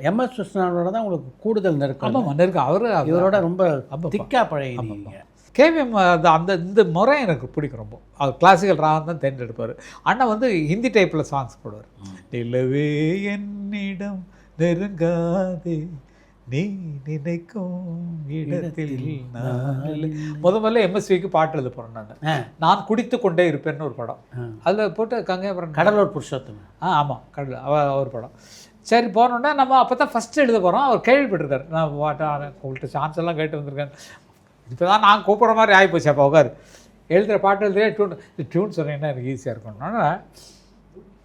MS விஸ்வநாதனோட தான் உங்களுக்கு கூடுதல் நெருக்கம். ஆமாம் நெருக்கம். அவர் இவரோட ரொம்ப திக்கா பழகினீங்க. கேவிஎம் அந்த இந்த முறை எனக்கு பிடிக்கும் ரொம்ப. அவர் கிளாசிக்கல் ராகம் தான் தேர்ந்தெடுப்பார். அண்ணா வந்து ஹிந்தி டைப்பில் சாங்ஸ் போடுவார். நிலவே என்னிடம் நெருங்காதே நீ நினைக்கும் இடத்தில் முதல்ல எம்எஸ்விக்கு பாட்டு எழுத போகிறேன் நான் குடித்து கொண்டே இருப்பேன்னு ஒரு படம். அதில் போட்டு கங்கைபுரம் கடலூர் புருஷோத்தம். ஆமாம் அவர் படம். சரி போனோன்னா நம்ம அப்போ தான் ஃபஸ்ட்டு எழுத போகிறோம். அவர் கேள்விப்பட்டிருக்காரு. நான் உங்கள்கிட்ட சான்ஸ் எல்லாம் கேட்டு வந்திருக்கேன். இப்போ தான் நான் கூப்பிட்ற மாதிரி ஆகிப்போச்சு. அப்போ உட்காரு எழுதுகிற பாட்டு எழுதுகிற டியூன் சொன்னீங்கன்னா எனக்கு ஈஸியாக இருக்கணும்னா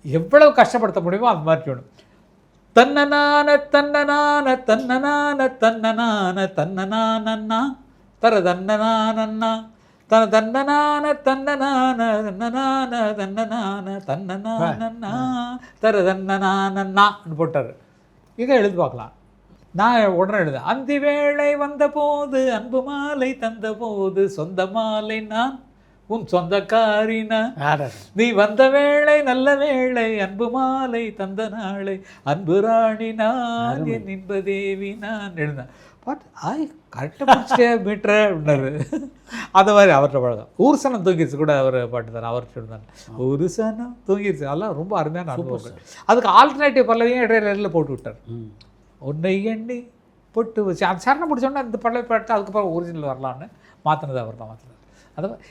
எவ்வளவு கஷ்டப்படுத்த முடியுமோ அந்த மாதிரி டியூன். தன்னனான தன்னனான தன்னனான தன்னனான தன்னனானன்னா தர தன்னனானன்னா தன தன்னனான தன்னனான தன்னனான தன்னனான தன்னனானன்னா தர தன்னனானன்னான்னு போட்டார். இதை எழுதி பார்க்கலாம். நான் உடனே எழுதுறேன். அந்தி வேளை வந்த போது அன்பு மாலை தந்த போது சொந்த மாலை நான் உன் சொந்தக்காரினா நீ வந்த வேளை நல்ல வேளை அன்பு மாலை தந்த நாளை அன்பு ராணி நான் என் இன்பதேவி நான் எழுந்தேன். பாட்டு கரெக்டாக பிடிச்சிட்டே மீட்டர் அப்படின்னாரு. அந்த மாதிரி அவர்கிட்ட பழகம். ஊர்சனம் தூங்கிடுச்சு கூட அவர் பாட்டு தான் அவர்கிட்ட இருந்தாங்க. ஊர்சனம் தூங்கிடுச்சு. அதெல்லாம் ரொம்ப அருமையான அனுபவங்கள். அதுக்கு ஆல்டர்னேட்டிவ் பல்லவியும் இடையில போட்டு விட்டார். உன்னை எண்ணி பொட்டு வச்சு அந்த சரணம் முடிச்சோன்னா இந்த பல்லவி பாட்டு அதுக்கப்புறம் ஒரிஜினல் வரலான்னு மாற்றினது அவர் தான் மாற்றினார். அதை